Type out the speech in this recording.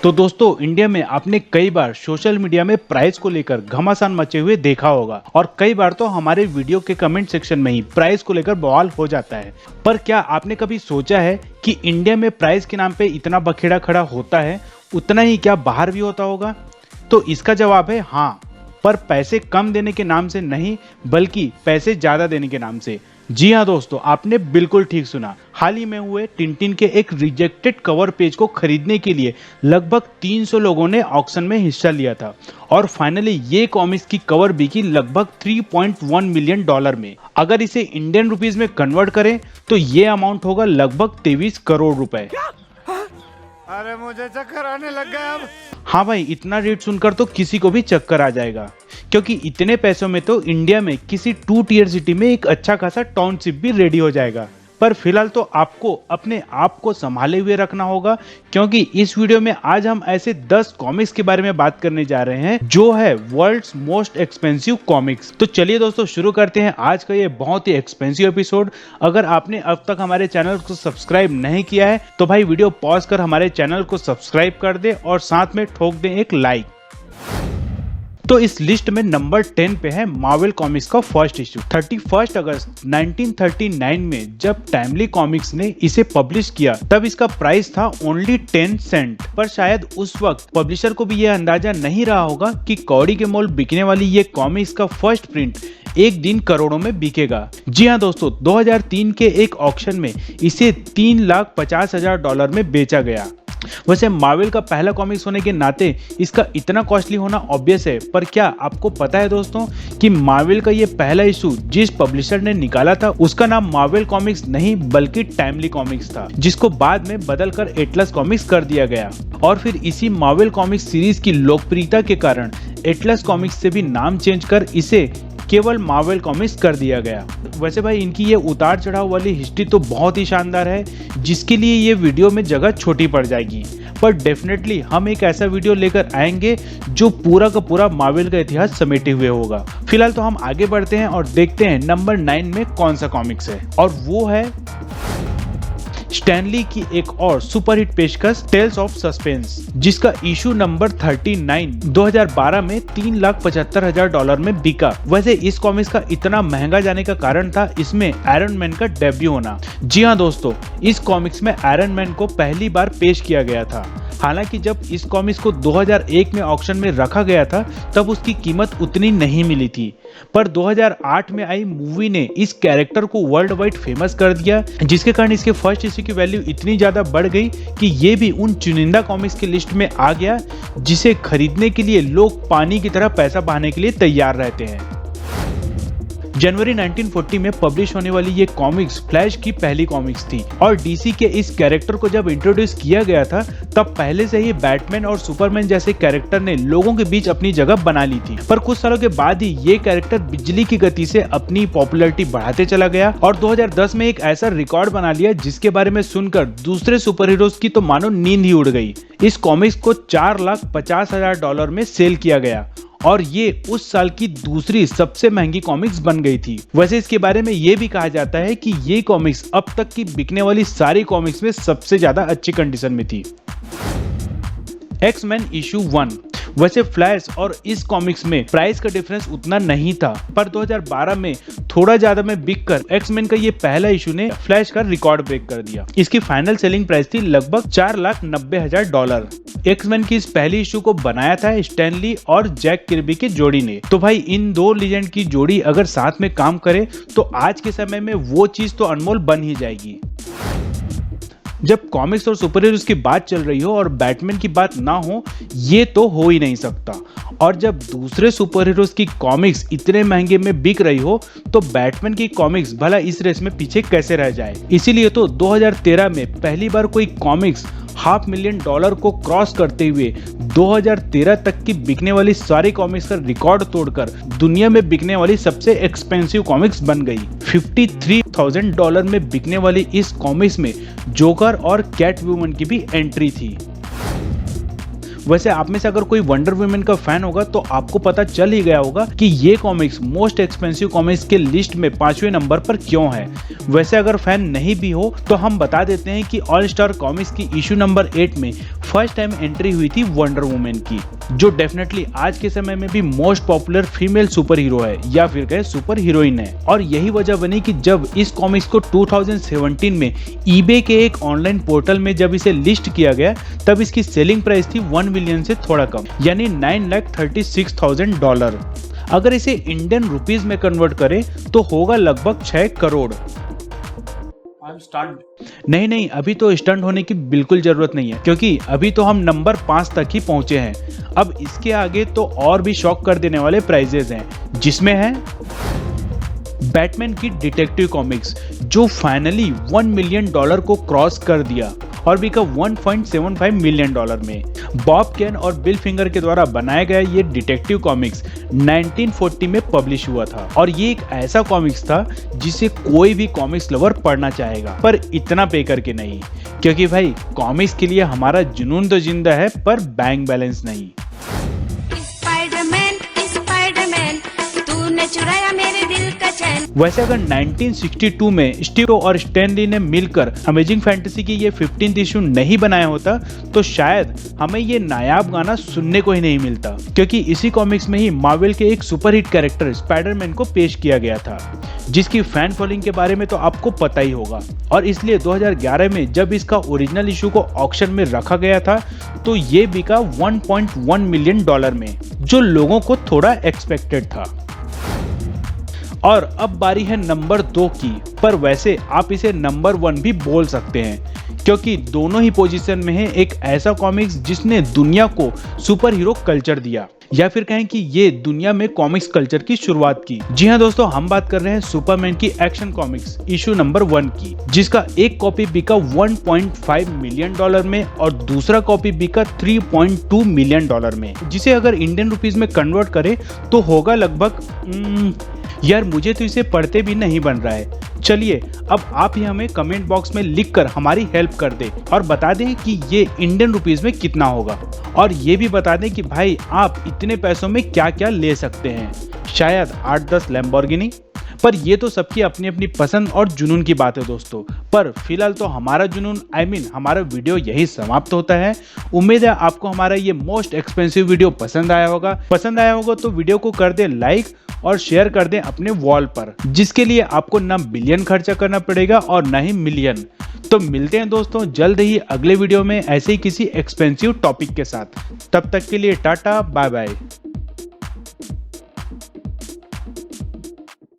तो दोस्तों, इंडिया में आपने कई बार सोशल मीडिया में प्राइस को लेकर घमासान मचे हुए देखा होगा और कई बार तो हमारे वीडियो के कमेंट सेक्शन में ही प्राइस को लेकर बवाल हो जाता है। पर क्या आपने कभी सोचा है कि इंडिया में प्राइस के नाम पे इतना बखेड़ा खड़ा होता है, उतना ही क्या बाहर भी होता होगा? तो इसका जवाब है हाँ, पर पैसे कम देने के नाम से नहीं, बल्कि पैसे ज्यादा देने के नाम से। जी हाँ दोस्तों, आपने बिल्कुल ठीक सुना। हाल ही में हुए टिंटिन के एक रिजेक्टेड कवर पेज को खरीदने के लिए लगभग 300 लोगों ने ऑक्शन में हिस्सा लिया था और फाइनली ये कॉमिक्स की कवर बिकी लगभग 3.1 मिलियन डॉलर में। अगर इसे इंडियन रुपीस में कन्वर्ट करें तो ये अमाउंट होगा लगभग 23 करोड़ रुपए। अरे मुझे चक्कर आने लग गया अब। हाँ भाई, इतना रेट सुनकर तो किसी को भी चक्कर आ जाएगा, क्योंकि इतने पैसों में तो इंडिया में किसी 2 टियर सिटी में एक अच्छा खासा टाउनशिप भी रेडी हो जाएगा। पर फिलहाल तो आपको अपने आप को संभाले हुए रखना होगा, क्योंकि इस वीडियो में आज हम ऐसे 10 कॉमिक्स के बारे में बात करने जा रहे हैं जो है वर्ल्ड्स मोस्ट एक्सपेंसिव कॉमिक्स। तो चलिए दोस्तों, शुरू करते हैं आज का ये बहुत ही एक्सपेंसिव एपिसोड। अगर आपने अब तक हमारे चैनल को सब्सक्राइब नहीं किया है तो भाई वीडियो पॉज कर हमारे चैनल को सब्सक्राइब कर दे और साथ में ठोक दें एक लाइक। तो इस लिस्ट में नंबर 10 पे है मार्वल कॉमिक्स का फर्स्ट इशू। 31 अगस्त 1939 में जब टाइमली कॉमिक्स ने इसे पब्लिश किया तब इसका प्राइस था ओनली 10 सेंट। पर शायद उस वक्त पब्लिशर को भी यह अंदाजा नहीं रहा होगा कि कौड़ी के मोल बिकने वाली ये कॉमिक्स का फर्स्ट प्रिंट एक दिन करोड़ों में बिकेगा। जी हाँ दोस्तों, 2003 के एक ऑक्शन में इसे $3,50,000 में बेचा गया। वैसे मार्वल का पहला कॉमिक्स होने के नाते इसका इतना कॉस्टली होना ऑब्वियस है, पर क्या आपको पता है दोस्तों कि मार्वल का ये पहला इशू जिस पब्लिशर ने निकाला था उसका नाम मार्वल कॉमिक्स नहीं बल्कि टाइमली कॉमिक्स था, जिसको बाद में बदलकर एटलस कॉमिक्स कर दिया गया। और फिर इसी मार्वल कॉमिक्स सीरीज की लोकप्रियता के कारण एटलस कॉमिक्स से भी नाम चेंज कर इसे केवल मार्वल कॉमिक्स कर दिया गया। वैसे भाई, इनकी ये उतार चढ़ाव वाली हिस्ट्री तो बहुत ही शानदार है, जिसके लिए ये वीडियो में जगह छोटी पड़ जाएगी। पर डेफिनेटली हम एक ऐसा वीडियो लेकर आएंगे जो पूरा का पूरा मार्वल का इतिहास समेटे हुए होगा। फिलहाल तो हम आगे बढ़ते हैं और देखते हैं नंबर 9 में कौन सा कॉमिक्स है, और वो है स्टैनली की एक और सुपरहिट पेशकश टेल्स ऑफ सस्पेंस, जिसका इशू नंबर 39 2012 में $3,75,000 में बिका। वैसे इस कॉमिक्स का इतना महंगा जाने का कारण था इसमें आयरन मैन का डेब्यू होना। जी हाँ दोस्तों, इस कॉमिक्स में आयरन मैन को पहली बार पेश किया गया था। हालांकि जब इस कॉमिक्स को 2001 में ऑक्शन में रखा गया था तब उसकी कीमत उतनी नहीं मिली थी, पर 2008 में आई मूवी ने इस कैरेक्टर को वर्ल्ड वाइड फेमस कर दिया, जिसके कारण इसके फर्स्ट इशू की वैल्यू इतनी ज्यादा बढ़ गई कि ये भी उन चुनिंदा कॉमिक्स की लिस्ट में आ गया जिसे खरीदने के लिए लोग पानी की तरह पैसा बहाने के लिए तैयार रहते हैं। जनवरी 1940 में पब्लिश होने वाली ये कॉमिक्स फ्लैश की पहली कॉमिक्स थी और डीसी के इस कैरेक्टर को जब इंट्रोड्यूस किया गया था तब पहले से ही बैटमैन और सुपरमैन जैसे कैरेक्टर ने लोगों के बीच अपनी जगह बना ली थी। पर कुछ सालों के बाद ही ये कैरेक्टर बिजली की गति से अपनी पॉपुलैरिटी बढ़ाते चला गया और 2010 में एक ऐसा रिकॉर्ड बना लिया जिसके बारे में सुनकर दूसरे सुपर हीरोज की तो मानो नींद ही उड़ गई। इस कॉमिक्स को $4,50,000 में सेल किया गया और ये उस साल की दूसरी सबसे महंगी कॉमिक्स बन गई थी। वैसे इसके बारे में ये भी कहा जाता है कि ये कॉमिक्स अब तक की बिकने वाली सारी कॉमिक्स में सबसे ज्यादा अच्छी कंडीशन में थी। X Men issue 1। वैसे फ्लैश और इस कॉमिक्स में प्राइस का डिफरेंस उतना नहीं था, पर 2012 में थोड़ा ज्यादा में बिककर एक्स-मैन का ये पहला इशू ने फ्लैश का रिकॉर्ड ब्रेक कर दिया। इसकी फाइनल सेलिंग प्राइस थी लगभग $4,90,000। एक्स-मैन की इस पहली इशू को बनाया था स्टैनली और जैक किर्बी की जोड़ी ने। तो भाई, इन दो लीजेंड की जोड़ी अगर साथ में काम करे तो आज के समय में वो चीज तो अनमोल बन ही जाएगी। जब कॉमिक्स और सुपर हीरोज की बात चल रही हो और बैटमैन की बात ना हो, ये तो हो ही नहीं सकता। और जब दूसरे सुपर हीरोज की कॉमिक्स इतने महंगे में बिक रही हो तो बैटमैन की कॉमिक्स भला इस रेस में पीछे कैसे रह जाए। इसीलिए तो 2013 में पहली बार कोई कॉमिक्स $500,000 को क्रॉस करते हुए 2013 तक की बिकने वाली सारी कॉमिक्स का रिकॉर्ड तोड़कर दुनिया में बिकने वाली सबसे एक्सपेंसिव कॉमिक्स बन गई। $53,000 में बिकने वाली इस कॉमिक्स में जोकर और कैट वुमन की भी एंट्री थी। वैसे आप में से अगर कोई वंडर वुमेन का फैन होगा तो आपको पता चल ही गया होगा कि ये कॉमिक्स मोस्ट एक्सपेंसिव कॉमिक्स के लिस्ट में 5वें नंबर पर क्यों है। वैसे अगर फैन नहीं भी हो तो हम बता देते हैं कि ऑल स्टार कॉमिक्स की इशू नंबर 8 में फर्स्ट टाइम एंट्री हुई थी वंडर वुमेन की, जो डेफिनेटली आज के समय में भी most popular female super hero है या फिर कहे सुपर हीरोइन है। और यही वजह बनी कि जब इस कॉमिक्स को 2017 में ईबे के एक ऑनलाइन पोर्टल में जब इसे लिस्ट किया गया तब इसकी सेलिंग प्राइस थी 1 मिलियन से थोड़ा कम, यानी $9,36,000। अगर इसे इंडियन रुपीस में कन्वर्ट करें तो होगा लगभग 6 करोड़। नहीं, अभी तो स्टंट होने की बिल्कुल जरूरत नहीं है, क्योंकि अभी तो हम नंबर 5 तक ही पहुंचे हैं। अब इसके आगे तो और भी शॉक कर देने वाले प्राइजेस हैं, जिसमें है बैटमैन की डिटेक्टिव कॉमिक्स, जो फाइनली $1 मिलियन को क्रॉस कर दिया और बिका $1.75 मिलियन में। बॉब कैन और बिल फिंगर के द्वारा बनाया गया ये डिटेक्टिव कॉमिक्स 1940 में पब्लिश हुआ था और ये एक ऐसा कॉमिक्स था जिसे कोई भी कॉमिक्स लवर पढ़ना चाहेगा, पर इतना पे करके नहीं, क्योंकि भाई कॉमिक्स के लिए हमारा जुनून तो जिंदा है पर बैंक बैलेंस नहीं। स्पाइडरमैन तूने चुराया मेरे दिल का चैन। वैसे अगर 1962 में स्टीव और स्टैन ली ने मिलकर अमेजिंग फैंटेसी की ये 15th इशू नहीं बनाया होता तो शायद हमें ये नायाब गाना सुनने को ही नहीं मिलता, क्योंकि इसी कॉमिक्स में ही मार्वल के एक सुपरहिट कैरेक्टर स्पाइडरमैन को पेश किया गया था, जिसकी फैन फॉलोइंग के बारे में तो आपको पता ही होगा। और इसलिए 2011 में जब इसका ओरिजिनल इशू को ऑक्शन में रखा गया था तो ये बिका $1.1 मिलियन में, जो लोगों को थोड़ा एक्सपेक्टेड था। और अब बारी है नंबर 2 की, पर वैसे आप इसे नंबर 1 भी बोल सकते हैं, क्योंकि दोनों ही पोजीशन में है एक ऐसा कॉमिक्स जिसने दुनिया को सुपर हीरो कल्चर दिया, या फिर कहें कि ये दुनिया में कॉमिक्स कल्चर की शुरुआत की। जी हाँ दोस्तों, हम बात कर रहे हैं सुपरमैन की एक्शन कॉमिक्स इशू नंबर 1 की, जिसका एक कॉपी बिका $1.5 मिलियन में और दूसरा कॉपी बिका $3.2 मिलियन में, जिसे अगर इंडियन रुपीस में कन्वर्ट करें तो होगा लगभग यार मुझे तो इसे पढ़ते भी नहीं बन रहा है। चलिए अब आप ही हमें कमेंट बॉक्स में लिखकर हमारी हेल्प कर दें और बता दें कि ये इंडियन रुपीस में कितना होगा, और ये भी बता दें कि भाई आप इतने पैसों में क्या क्या ले सकते हैं। शायद 8-10 लैम्बोर्गिनी, पर ये तो सबकी अपनी अपनी पसंद और जुनून की बात है दोस्तों। पर फिलहाल तो हमारा जुनून हमारा वीडियो यही समाप्त होता है। उम्मीद है आपको हमारा ये मोस्ट एक्सपेंसिव वीडियो पसंद आया होगा तो वीडियो को कर दे लाइक और शेयर कर दें अपने वॉल पर, जिसके लिए आपको ना बिलियन खर्चा करना पड़ेगा और ना ही मिलियन। तो मिलते हैं दोस्तों जल्द ही अगले वीडियो में ऐसे ही किसी एक्सपेंसिव टॉपिक के साथ। तब तक के लिए टाटा बाय बाय।